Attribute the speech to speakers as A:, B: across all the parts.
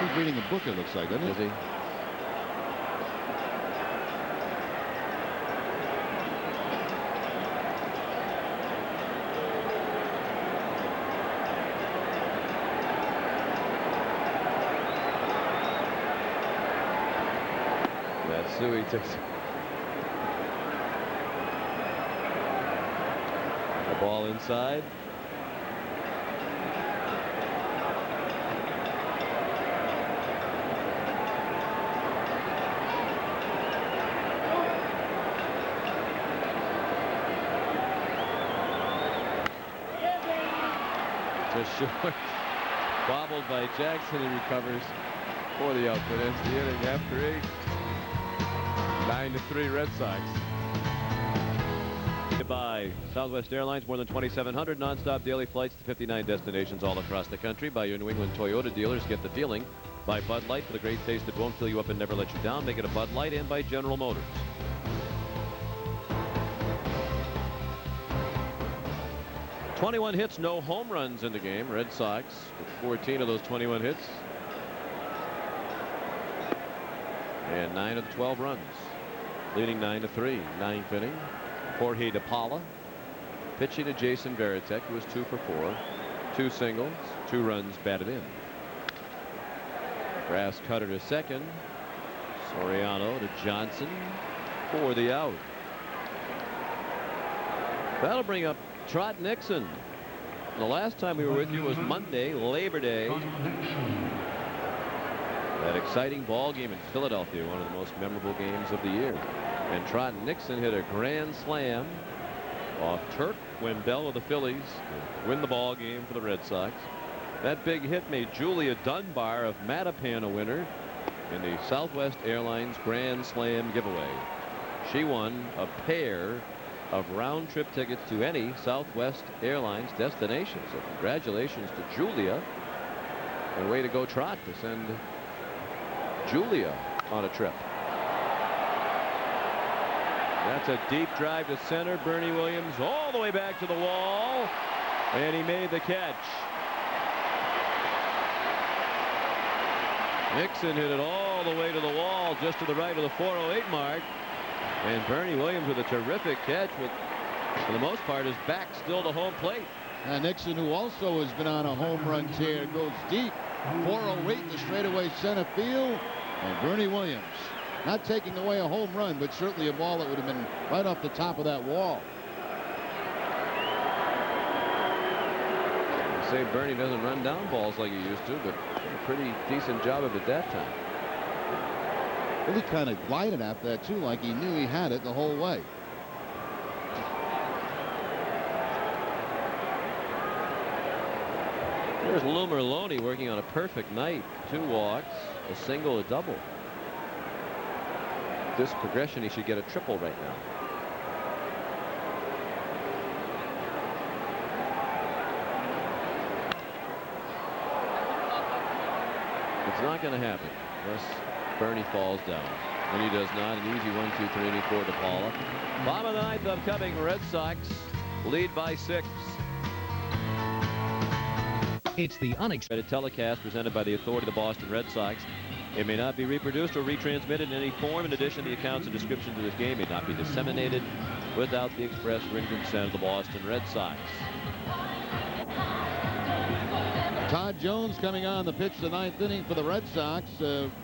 A: He's reading a book, it looks like, doesn't he?
B: Is he? Matsui takes the ball inside. Just short. Bobbled by Jackson. He recovers for the out. But ends the inning after 8. 9-3 Red Sox. By Southwest Airlines, more than 2,700 nonstop daily flights to 59 destinations all across the country. By your New England Toyota dealers, get the feeling. By Bud Light, for the great taste that won't fill you up and never let you down. Make it a Bud Light. And by General Motors. .21 hits, no home runs in the game. Red Sox with 14 of those 21 hits. And 9 of the 12 runs. Leading 9-3. 9th inning. Jorge DePaula pitching to Jason Varitek, who was 2 for 4. 2 singles, 2 runs batted in. Grass cutter to second. Soriano to Johnson for the out. That'll bring up Trot Nixon. The last time we were with you was Monday, Labor Day. That exciting ball game in Philadelphia, one of the most memorable games of the year. And Trot Nixon hit a grand slam off Turk Wendell of the Phillies to win the ball game for the Red Sox. That big hit made Julia Dunbar of Mattapan a winner in the Southwest Airlines Grand Slam giveaway. She won a pair of round-trip tickets to any Southwest Airlines destination. So congratulations to Julia. And way to go, Trot, to send Julia on a trip. That's a deep drive to center. Bernie Williams all the way back to the wall. And he made the catch. Nixon hit it all the way to the wall, just to the right of the 408 mark. And Bernie Williams with a terrific catch with, for the most part, his back still to home plate.
A: And Nixon, who also has been on a home run tear, goes deep. 408 in the straightaway center field. And Bernie Williams not taking away a home run, but certainly a ball that would have been right off the top of that wall.
B: You say Bernie doesn't run down balls like he used to, but did a pretty decent job of it that time.
A: Really kind of glided after that, too, like he knew he had it the whole way.
B: There's Lou Merlone working on a perfect night. 2 walks, a single, a double. This progression, he should get a triple right now. It's not going to happen unless Bernie falls down. And he does not. An easy 1-2-3 inning for DePaula. Bottom of the 9th upcoming. Red Sox lead by 6.
C: It's the unexpected
B: telecast presented by the authority of the Boston Red Sox. It may not be reproduced or retransmitted in any form. In addition, the accounts and descriptions of this game may not be disseminated without the express written consent of the Boston Red Sox.
A: Todd Jones coming on the pitch, the 9th inning for the Red Sox.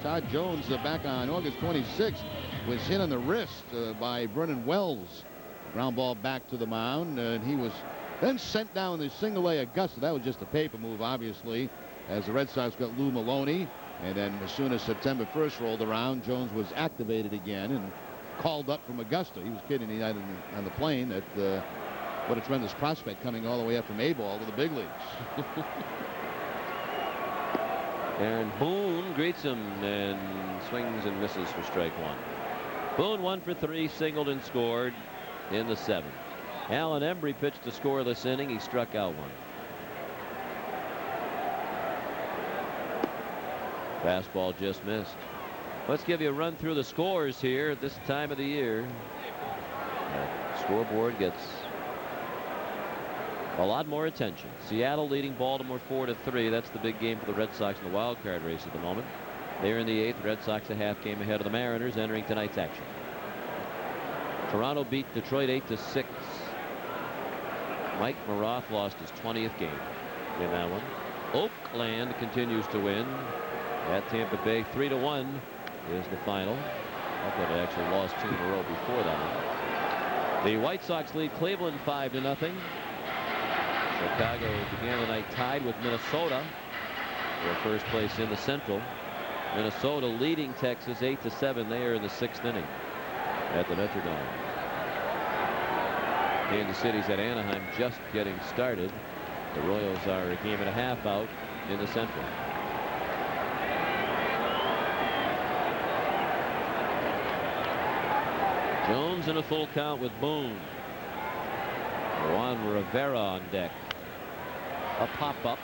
A: Todd Jones back on August 26th was hit on the wrist by Vernon Wells. Ground ball back to the mound, and he was then sent down the single-A Augusta. That was just a paper move, obviously, as the Red Sox got Lou Maloney. And then as soon as September 1st rolled around, Jones was activated again and called up from Augusta. He was kidding the night on the plane that what a tremendous prospect coming all the way up from A-ball to the big leagues.
B: Aaron Boone greets him and swings and misses for strike 1. Boone 1 for 3, singled and scored in the 7th. Alan Embry pitched a scoreless inning. He struck out 1. Fastball just missed. Let's give you a run through the scores here at this time of the year. That scoreboard gets A lot more attention. Seattle leading Baltimore 4-3. That's the big game for the Red Sox in the wild card race at the moment. They're in the 8th. Red Sox a half game ahead of the Mariners entering tonight's action. Toronto beat Detroit 8-6. Mike Maroth lost his 20th game in that one. Oakland continues to win at Tampa Bay. 3-1 is the final. I thought it actually lost 2 in a row before that one. The White Sox lead Cleveland 5-0. Chicago began the night tied with Minnesota for first place in the Central. Minnesota leading Texas 8-7. They are in the 6th inning at the Metrodome. Kansas City's at Anaheim just getting started. The Royals are a game and a half out in the Central. Jones in a full count with Boone. Juan Rivera on deck. A pop-up.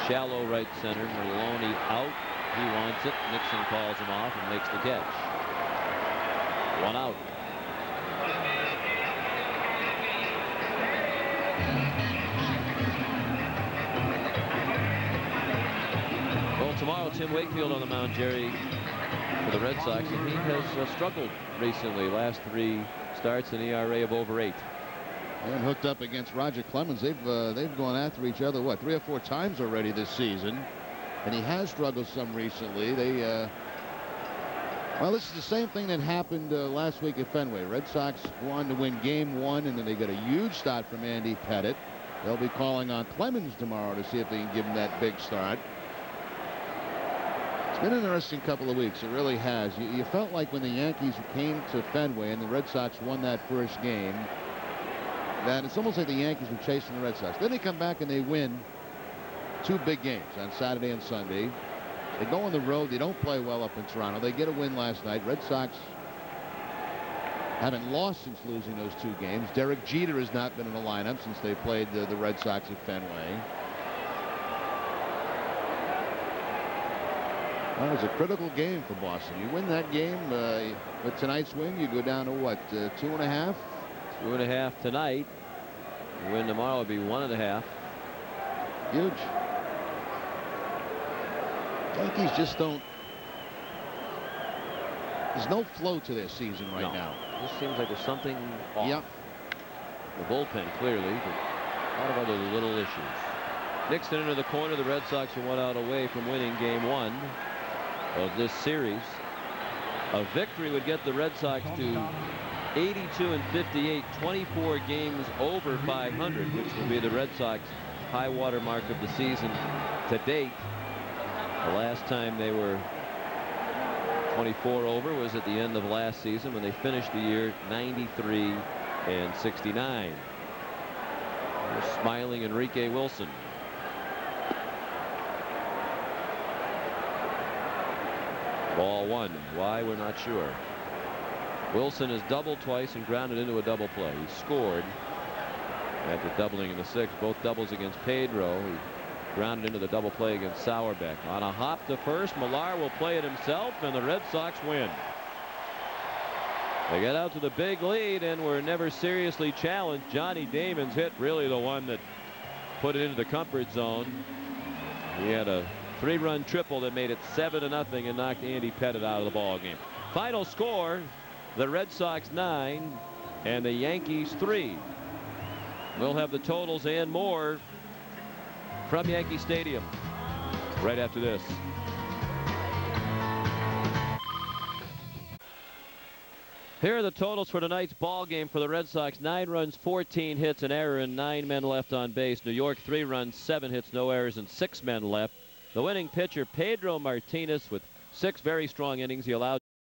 B: Shallow right center. Maloney out. He wants it. Nixon calls him off and makes the catch. 1 out. Well, tomorrow Tim Wakefield on the mound, Jerry, for the Red Sox, and he has struggled recently. Last 3 starts, an ERA of over 8.
A: And hooked up against Roger Clemens. They've gone after each other, what, 3 or 4 times already this season. And he has struggled some recently. Well, this is the same thing that happened last week at Fenway. Red Sox wanted to win game 1, and then they got a huge start from Andy Pettitte. They'll be calling on Clemens tomorrow to see if they can give him that big start. It's been an interesting couple of weeks. It really has. You felt like when the Yankees came to Fenway and the Red Sox won that first game, that it's almost like the Yankees were chasing the Red Sox. Then they come back and they win 2 big games on Saturday and Sunday. They go on the road. They don't play well up in Toronto. They get a win last night. Red Sox haven't lost since losing those 2 games. Derek Jeter has not been in the lineup since they played the Red Sox at Fenway. Well, it was a critical game for Boston. You win that game with tonight's win, you go down to what, 2.5?
B: 2.5 tonight. The win tomorrow would be 1.5.
A: Huge. Yankees just don't. There's no flow to their season right now.
B: It just seems like there's something off.
A: Yep.
B: The bullpen clearly, but a lot of other little issues. Nixon into the corner. The Red Sox are 1 out away from winning game 1 of this series. A victory would get the Red Sox to 82-58, 24 games over 500, which will be the Red Sox high water mark of the season to date. The last time they were 24 over was at the end of last season when they finished the year 93-69. Smiling Enrique Wilson. Ball 1. Why, we're not sure. Wilson has doubled twice and grounded into a double play. He scored after doubling in the 6th. Both doubles against Pedro. He grounded into the double play against Sauerbeck. On a hop to first, Millar will play it himself, and the Red Sox win. They get out to the big lead and were never seriously challenged. Johnny Damon's hit really the one that put it into the comfort zone. He had a 3-run triple that made it 7-0 and knocked Andy Pettitte out of the ball game. Final score, the Red Sox 9 and the Yankees 3. We'll have the totals and more from Yankee Stadium right after this. Here are the totals for tonight's ball game for the Red Sox. 9 runs, 14 hits, an error, and 9 men left on base. New York, 3 runs, 7 hits, no errors, and 6 men left. The winning pitcher, Pedro Martinez, with 6 very strong innings. He allowed